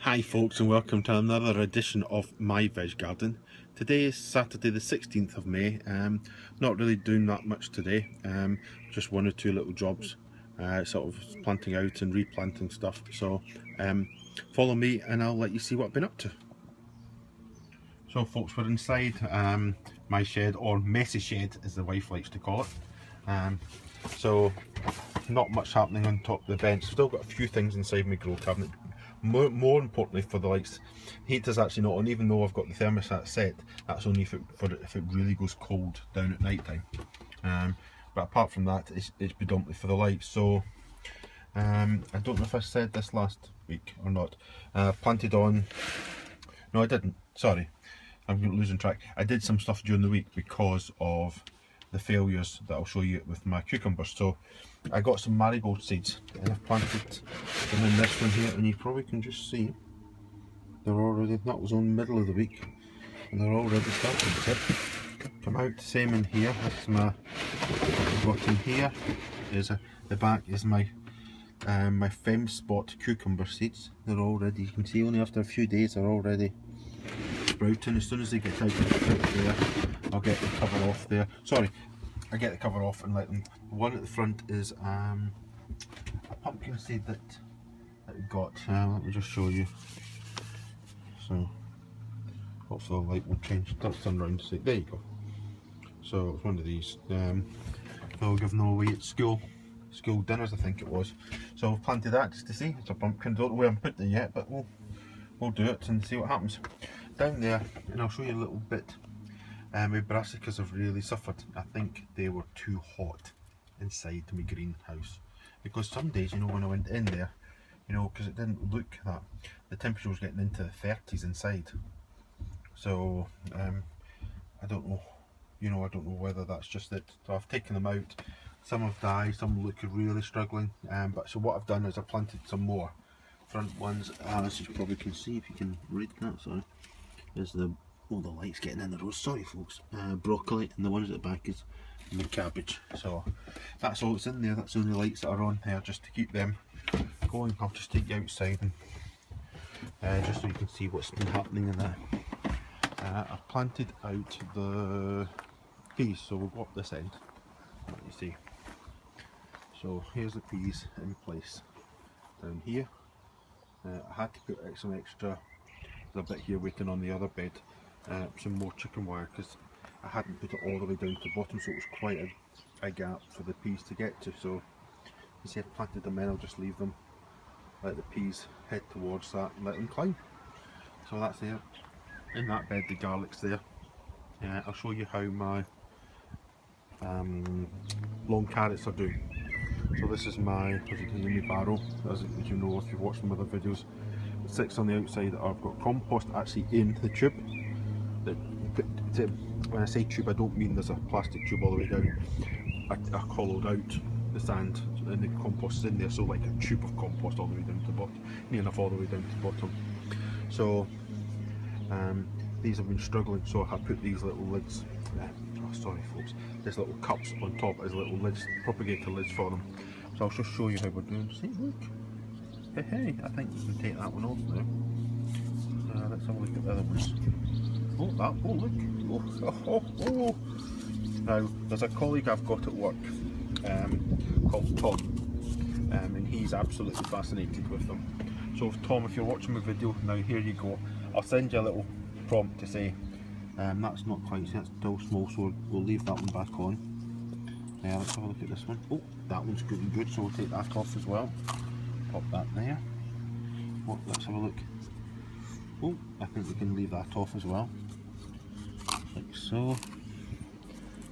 Hi folks, and welcome to another edition of My Veg Garden. Today is Saturday the 16th of May. Not really doing that much today, just one or two little jobs, sort of planting out and replanting stuff. So follow me and I'll let you see what I've been up to. So folks, we're inside my shed, or messy shed as the wife likes to call it. So not much happening on top of the bench. Still got a few things inside my grow cabinet. More importantly, for the lights, heater's actually not on, even though I've got the thermostat set. That's only if it really goes cold down at night time. But apart from that, it's predominantly for the lights. So I don't know if I said this last week or not. Planted on. No, I didn't. Sorry, I'm losing track. I did some stuff during the week because of the failures that I'll show you with my cucumbers. So I got some marigold seeds and I've planted them in this one here, and you probably can just see they're already, that was on the middle of the week, and they're already starting to come out. Same in here. This is my, what got in here is the back is my my Fem Spot cucumber seeds. They're already, you can see only after a few days they're already sprouting. As soon as they get out there, I'll get the cover off there. Sorry, I get the cover off and let them. The one at the front is a pumpkin seed that we got. Let me just show you. So hopefully the light will change. That's turn around to see. There you go. So it's one of these. I'll give them away at school dinners, I think it was. So I've planted that just to see. It's a pumpkin. Don't know where I'm putting it yet, but we'll do it and see what happens. Down there, and I'll show you a little bit. My brassicas have really suffered. I think they were too hot inside my greenhouse, because some days, you know, when I went in there, you know, because it didn't look that, the temperature was getting into the 30s inside. So I don't know, you know, I don't know whether that's just it. So I've taken them out. Some have died, some look really struggling. But so what I've done is I planted some more front ones. As you probably can see, if you can read that, sorry, is the, oh, the light's getting in the road, sorry folks. Broccoli, and the ones at the back is my cabbage. So that's all that's in there. That's the only lights that are on there, just to keep them going. I'll just take you outside and just so you can see what's been happening in there. I've planted out the peas, so we'll go up this end. Let you see. So here's the peas in place down here. I had to put some extra, there's a bit here waiting on the other bed, some more chicken wire, because I hadn't put it all the way down to the bottom, so it was quite a gap for the peas to get to. So you see, I've planted them in. I'll just leave them, let the peas head towards that and let them climb. So that's there. In that bed, the garlic's there. I'll show you how my long carrots are doing. So this is my, as you can see, my barrel, as you know if you've watched some other videos. It sits on the outside. I've got compost actually in the tube. When I say tube, I don't mean there's a plastic tube all the way down. I hollowed out the sand and the compost is in there, so like a tube of compost all the way down to the bottom, near enough all the way down to the bottom. So these have been struggling, so I put these little lids, oh sorry folks, there's little cups on top as little lids, propagator lids for them. So I'll just show you how we're doing. See, look, hey, I think we can take that one off now. Let's have a look at the other ones. Oh, that, oh look, oh. Now there's a colleague I've got at work called Tom, and he's absolutely fascinated with them. So Tom, if you're watching my video now, here you go. I'll send you a little prompt to say, that's not quite, that's still small, so we'll leave that one back on. Let's have a look at this one. Oh, that one's good, so we'll take that off as well. Pop that there. Oh, let's have a look. Oh, I think we can leave that off as well, like so.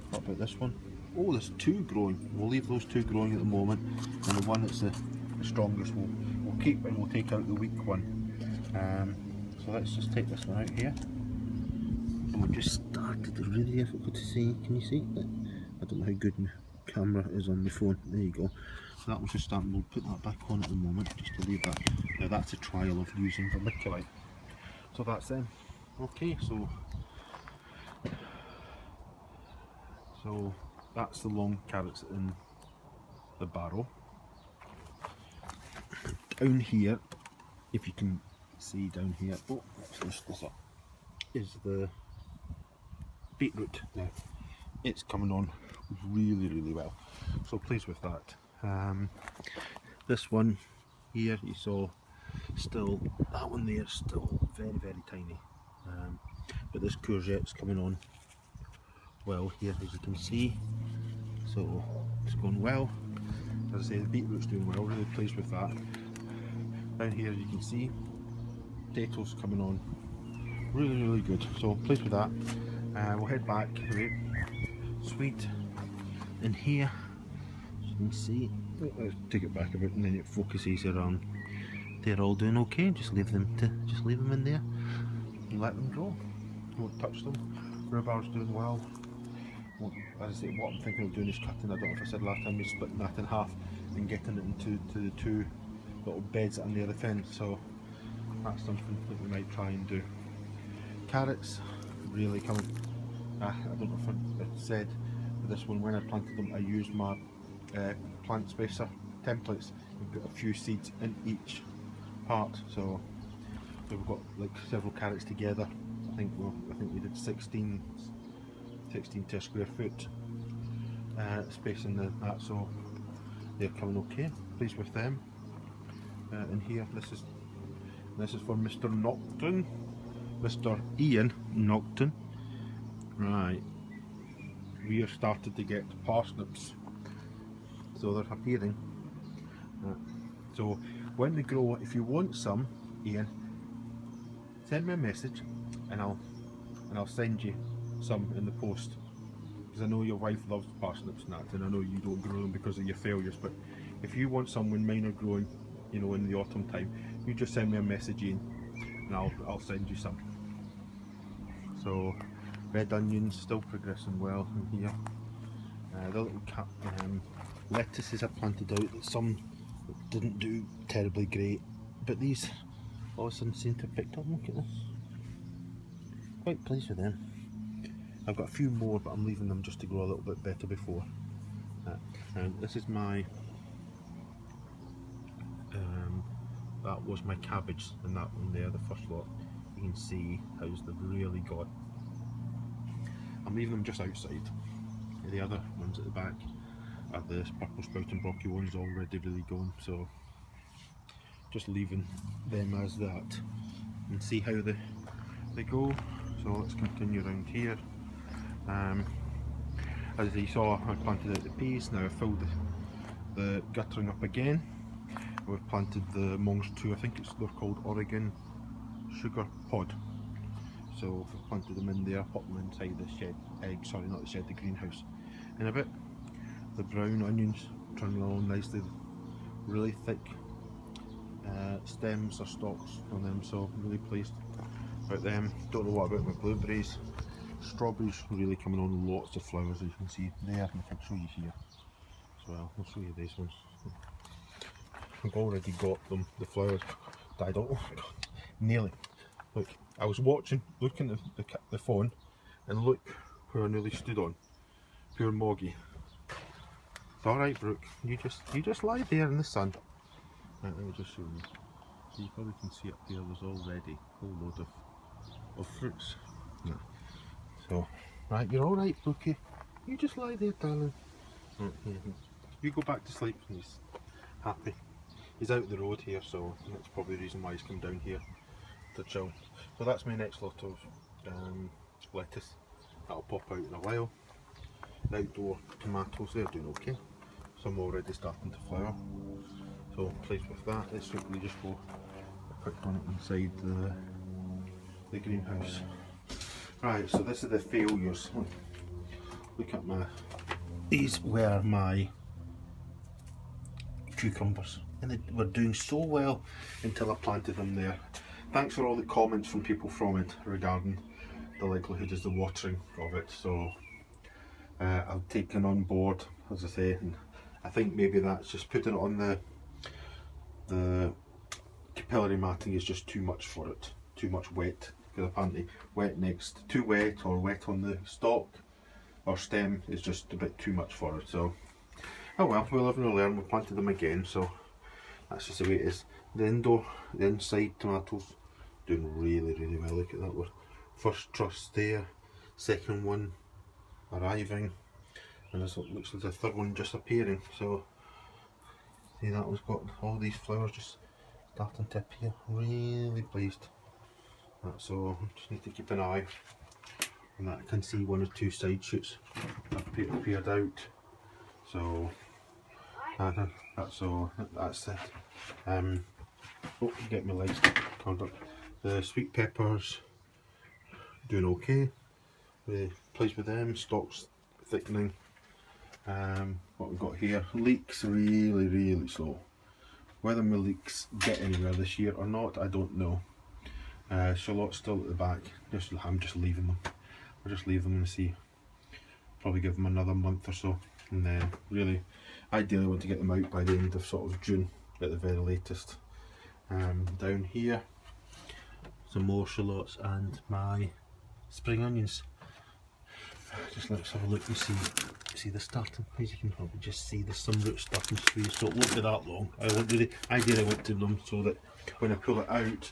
What about this one? Oh, there's two growing. We'll leave those two growing at the moment, and the one that's the strongest we'll keep, and we'll take out the weak one. So let's just take this one out here. And we just started. It's really difficult to see. Can you see that? I don't know how good my camera is on my phone. There you go. So that one's just starting. We'll put that back on at the moment, just to leave that. Now that's a trial of using vermiculite. So that's them. Okay, so that's the long carrots in the barrel. Down here, if you can See down here, oh, let's lift this up, is the beetroot. Now it's coming on really well, so pleased with that. This one here you saw, still, that one there is still very tiny, but this courgette's coming on well here, as you can see, so it's going well. As I say, the beetroot's doing well, really pleased with that. Down here you can see potatoes coming on really good, so pleased with that. We'll head back. Sweet in here, as you can see, let's take it back a bit and then it focuses around. They're all doing okay. Just leave them in there and let them grow. Won't touch them. Rhubarb's doing well. As I say, what I'm thinking of doing is cutting, I don't know if I said last time, is splitting that in half and getting it into the two little beds on the other fence, so that's something that we might try and do. Carrots really coming. I don't know if I said for this one, when I planted them I used my plant spacer templates and put a few seeds in each part, so we've got like several carrots together. I think we did 16 to a square foot spacing that, so they're coming okay. Pleased with them. In here, this is for Mr. Nocton, Mr. Ian Nocton. Right, we have started to get parsnips, so they're appearing. So when they grow, if you want some, Ian, send me a message and I'll send you some in the post, because I know your wife loves parsnips and that, and I know you don't grow them because of your failures, but if you want some when mine are growing, you know, in the autumn time, you just send me a message, Ian, and I'll send you some. So red onions still progressing well in here. The little lettuces I planted out, that some didn't do terribly great, but these all of a sudden seem to have picked up. Look at this, quite pleased with them. I've got a few more, but I'm leaving them just to grow a little bit better before. And this is my that was my cabbage, and that one there, the first lot, you can see how they've really got. I'm leaving them just outside. The other ones at the back are the purple sprouting broccoli ones, already really going, so just leaving them as that and see how they go. So let's continue around here. As you saw, I planted out the peas. Now I've filled the guttering up again. We've planted the Mongs 2, I think they're called Oregon Sugar Pod. So I've planted them in there, put them inside the shed, sorry, not the shed, the greenhouse. In a bit, the brown onions turning along nicely, really thick stems or stalks on them, so I'm really pleased about them. Don't know what about my blueberries. Strawberries really coming on, lots of flowers, as you can see there, and I can show you here as well. I'll show you these ones. I've already got them, the flowers died off. Oh God, nearly. Look, I was looking at the phone, and look where I nearly stood on. Poor Moggy. It's alright, Brooke, you just lie there in the sun. Right, let me just show you. So you probably can see up there, there's already a whole load of fruits. Yeah. So, right, you're alright, Brookie. You just lie there, darling. You go back to sleep. He's happy. He's out the road here, so that's probably the reason why he's come down here to chill. So that's my next lot of lettuce. That'll pop out in a while. The outdoor tomatoes, they're doing okay. Some already starting to flower. So pleased with that. Let's quickly just go a quick run inside the greenhouse. Right, so this is the failures. Look at these were my cucumbers, and they were doing so well until I planted them there. Thanks for all the comments from people from it regarding the likelihood is the watering of it, so I've taken on board, as I say, and I think maybe that's just putting it on the capillary matting is just too much for it, too much wet, because apparently too wet or wet on the stalk or stem is just a bit too much for it. So oh well, we'll live and we'll learn. We planted them again, so that's just the way it is. The inside tomatoes doing really well. Look at that one. First truss there, second one arriving, and this looks like the third one just appearing. So see, that one's got all these flowers just starting to appear. Really pleased. So just need to keep an eye on that. I can see one or two side shoots have appeared out. So that's it. Oh, get my legs covered up. The sweet peppers doing okay. Really pleased with them. Stalks thickening. What we've got here, leeks really slow. Whether my leeks get anywhere this year or not, I don't know. Shallots still at the back. I'm just leaving them. I'll just leave them and see. Probably give them another month or so, and then really, ideally, want to get them out by the end of sort of June at the very latest. Down here, some more shallots and my spring onions. Just let's have a look and see the starting. As you can probably just see, there's some roots starting to squeeze, so it won't be that long. Ideally I want to them so that when I pull it out,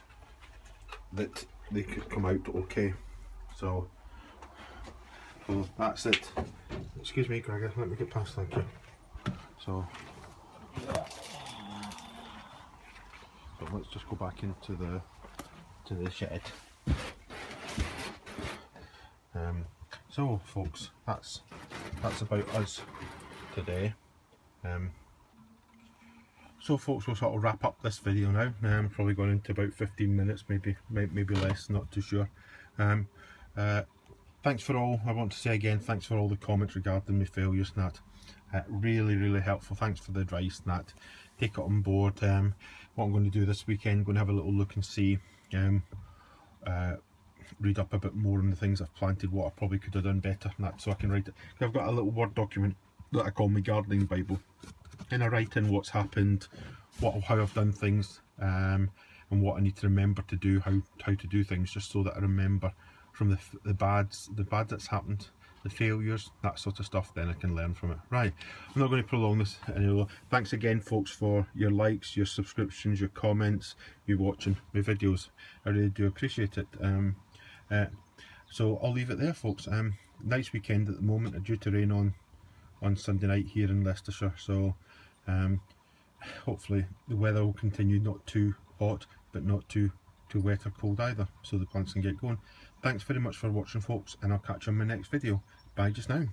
that they could come out okay. So that's it. Excuse me, Gregor, let me get past, thank you. So let's just go back into the shed. So folks, that's about us today. So folks, we'll sort of wrap up this video now. Probably going into about 15 minutes, maybe less, not too sure. Thanks for all, I want to say again, thanks for all the comments regarding my failures and that. Really helpful. Thanks for the advice and that. Take it on board. What I'm going to do this weekend, I'm going to have a little look and see, read up a bit more on the things I've planted, what I probably could have done better and that, so I can write it. I've got a little Word document that I call my gardening Bible, and I write in what's happened, how I've done things, and what I need to remember to do, how to do things, just so that I remember from the bad that's happened, the failures, that sort of stuff, then I can learn from it. Right, I'm not going to prolong this anymore. Thanks again folks for your likes, your subscriptions, your comments, you watching my videos. I really do appreciate it. So I'll leave it there folks. Nice weekend at the moment, due to rain on Sunday night here in Leicestershire, so hopefully the weather will continue, not too hot but not too wet or cold either, so the plants can get going. Thanks very much for watching folks, and I'll catch you on my next video. Bye just now.